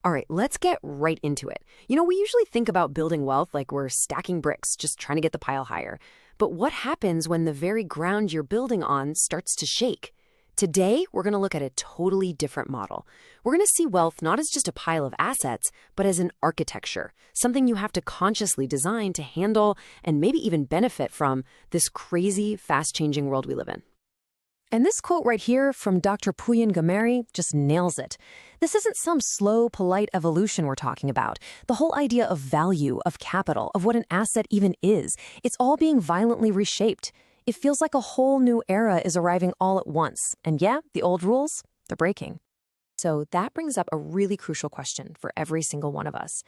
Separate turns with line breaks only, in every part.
All right, let's get right into it. We usually think about building wealth like we're stacking bricks, just trying to get the pile higher. But what happens when the very ground you're building on starts to shake? Today, we're going to look at a totally different model. We're going to see wealth not as just a pile of assets, but as an architecture, something you have to consciously design to handle and maybe even benefit from this crazy, fast-changing world we live in. And this quote right here from Dr. Pooyan Ghamari just nails it. This isn't some slow, polite evolution we're talking about. The whole idea of value, of capital, of what an asset even is, it's all being violently reshaped. It feels like a whole new era is arriving all at once. And yeah, the old rules, they're breaking. So that brings up a really crucial question for every single one of us.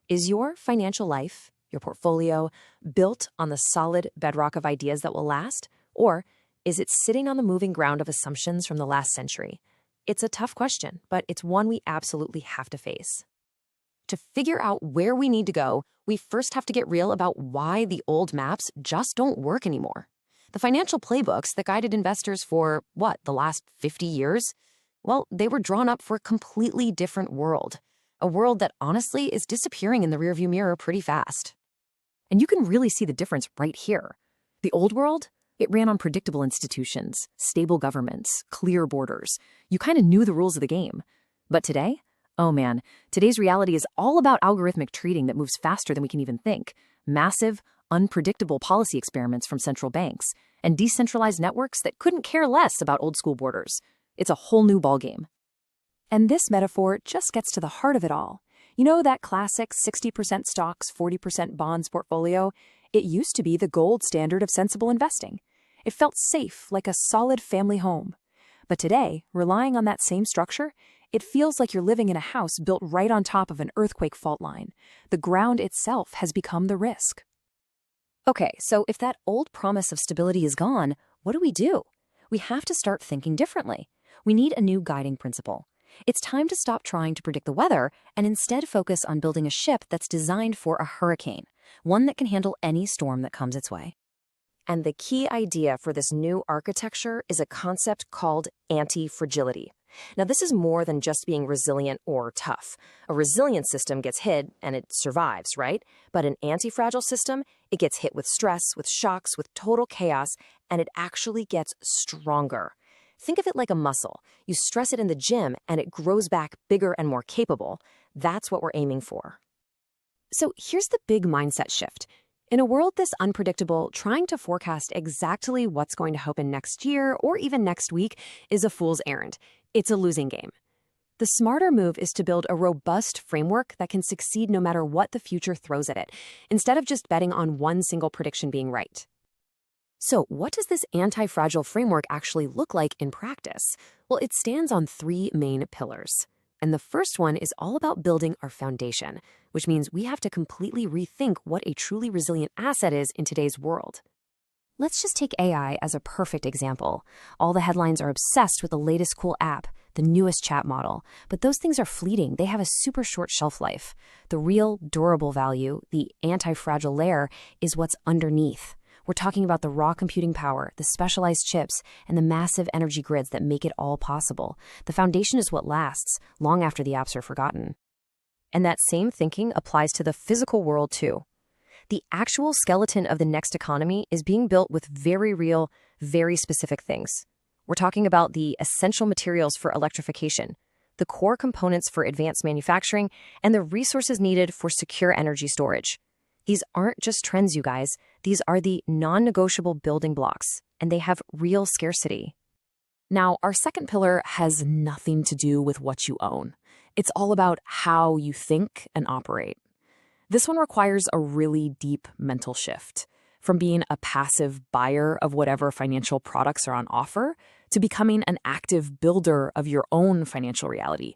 Is your financial life, your portfolio, built on the solid bedrock of ideas that will last? Or is it sitting on the moving ground of assumptions from the last century? It's a tough question, but it's one we absolutely have to face. To figure out where we need to go, we first have to get real about why the old maps just don't work anymore. The financial playbooks that guided investors for, the last 50 years? Well, they were drawn up for a completely different world. A world that honestly is disappearing in the rearview mirror pretty fast. And you can really see the difference right here. The old world? It ran on predictable institutions, stable governments, clear borders. You kind of knew the rules of the game. But today? Oh man, today's reality is all about algorithmic trading that moves faster than we can even think. Massive, unpredictable policy experiments from central banks, and decentralized networks that couldn't care less about old-school borders. It's a whole new ballgame. And this metaphor just gets to the heart of it all. You know that classic 60% stocks, 40% bonds portfolio? It used to be the gold standard of sensible investing. It felt safe, like a solid family home. But today, relying on that same structure, it feels like you're living in a house built right on top of an earthquake fault line. The ground itself has become the risk. Okay, so if that old promise of stability is gone, what do? We have to start thinking differently. We need a new guiding principle. It's time to stop trying to predict the weather and instead focus on building a ship that's designed for a hurricane, one that can handle any storm that comes its way. And the key idea for this new architecture is a concept called anti-fragility. Now, this is more than just being resilient or tough. A resilient system gets hit and it survives, right? But an anti-fragile system, it gets hit with stress, with shocks, with total chaos, and it actually gets stronger. Think of it like a muscle. You stress it in the gym and it grows back bigger and more capable. That's what we're aiming for. So here's the big mindset shift. In a world this unpredictable, trying to forecast exactly what's going to happen next year or even next week is a fool's errand. It's a losing game. The smarter move is to build a robust framework that can succeed no matter what the future throws at it, instead of just betting on one single prediction being right. So what does this anti-fragile framework actually look like in practice? Well, it stands on three main pillars. And the first one is all about building our foundation, which means we have to completely rethink what a truly resilient asset is in today's world. Let's just take AI as a perfect example. All the headlines are obsessed with the latest cool app, the newest chat model, but those things are fleeting. They have a super short shelf life. The real durable value, the anti-fragile layer, is what's underneath. We're talking about the raw computing power, the specialized chips, and the massive energy grids that make it all possible. The foundation is what lasts, long after the apps are forgotten. And that same thinking applies to the physical world too. The actual skeleton of the next economy is being built with very real, very specific things. We're talking about the essential materials for electrification, the core components for advanced manufacturing, and the resources needed for secure energy storage. These aren't just trends, you guys. These are the non-negotiable building blocks, and they have real scarcity. Now, our second pillar has nothing to do with what you own. It's all about how you think and operate. This one requires a really deep mental shift, from being a passive buyer of whatever financial products are on offer to becoming an active builder of your own financial reality.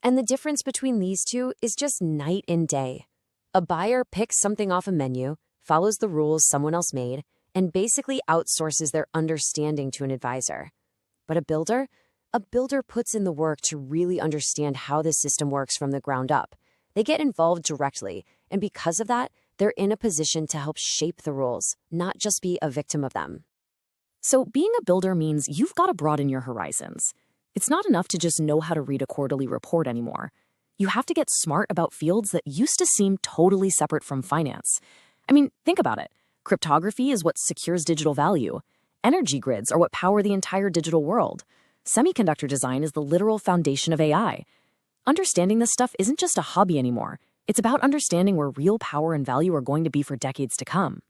And the difference between these two is just night and day. A buyer picks something off a menu, follows the rules someone else made, and basically outsources their understanding to an advisor. But a builder puts in the work to really understand how the system works from the ground up. They get involved directly, and because of that, they're in a position to help shape the rules, not just be a victim of them. So being a builder means you've got to broaden your horizons. It's not enough to just know how to read a quarterly report anymore. You have to get smart about fields that used to seem totally separate from finance. I mean, think about it. Cryptography is what secures digital value. Energy grids are what power the entire digital world. Semiconductor design is the literal foundation of AI. Understanding this stuff isn't just a hobby anymore. It's about understanding where real power and value are going to be for decades to come.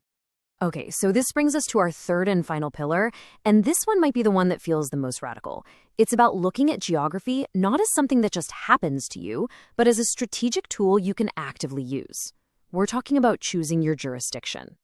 Okay, so this brings us to our third and final pillar, and this one might be the one that feels the most radical. It's about looking at geography not as something that just happens to you, but as a strategic tool you can actively use. We're talking about choosing your jurisdiction.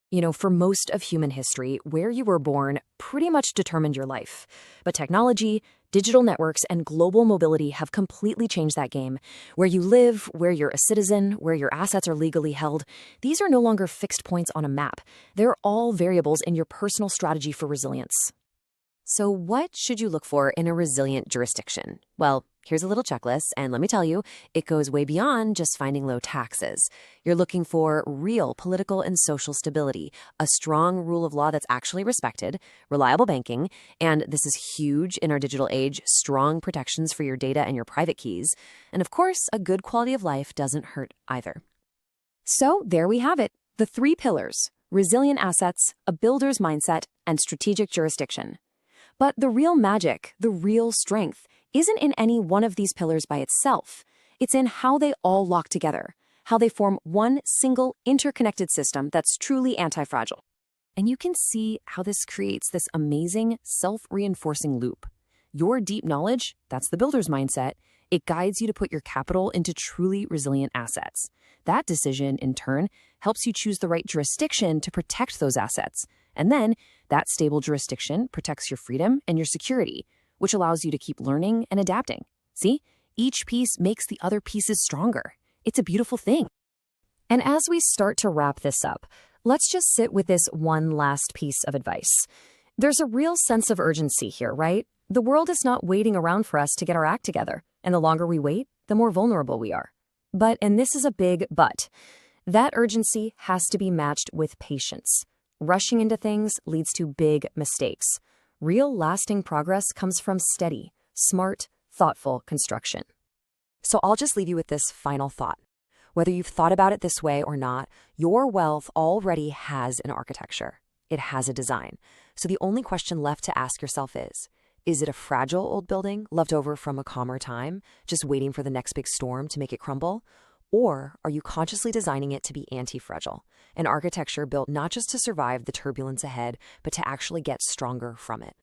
You know, for most of human history, where you were born pretty much determined your life. But technology, digital networks, and global mobility have completely changed that game. Where you live, where you're a citizen, where your assets are legally held, these are no longer fixed points on a map. They're all variables in your personal strategy for resilience. So what should you look for in a resilient jurisdiction? Well, here's a little checklist, and let me tell you, it goes way beyond just finding low taxes. You're looking for real political and social stability, a strong rule of law that's actually respected, reliable banking, and this is huge in our digital age, strong protections for your data and your private keys, and of course, a good quality of life doesn't hurt either. So there we have it, the 3 pillars: resilient assets, a builder's mindset, and strategic jurisdiction. But the real magic, the real strength, isn't in any one of these pillars by itself. It's in how they all lock together, how they form one single interconnected system that's truly anti-fragile. And you can see how this creates this amazing self-reinforcing loop. Your deep knowledge, that's the builder's mindset, it guides you to put your capital into truly resilient assets. That decision, in turn, helps you choose the right jurisdiction to protect those assets. And then, that stable jurisdiction protects your freedom and your security, which allows you to keep learning and adapting. See? Each piece makes the other pieces stronger. It's a beautiful thing. And as we start to wrap this up, let's just sit with this one last piece of advice. There's a real sense of urgency here, right? The world is not waiting around for us to get our act together, and the longer we wait, the more vulnerable we are. But, and this is a big but, that urgency has to be matched with patience. Rushing into things leads to big mistakes. Real lasting progress comes from steady, smart, thoughtful construction. So I'll just leave you with this final thought. Whether you've thought about it this way or not, your wealth already has an architecture. It has a design. So the only question left to ask yourself is it a fragile old building left over from a calmer time, just waiting for the next big storm to make it crumble? Or are you consciously designing it to be anti-fragile, an architecture built not just to survive the turbulence ahead, but to actually get stronger from it?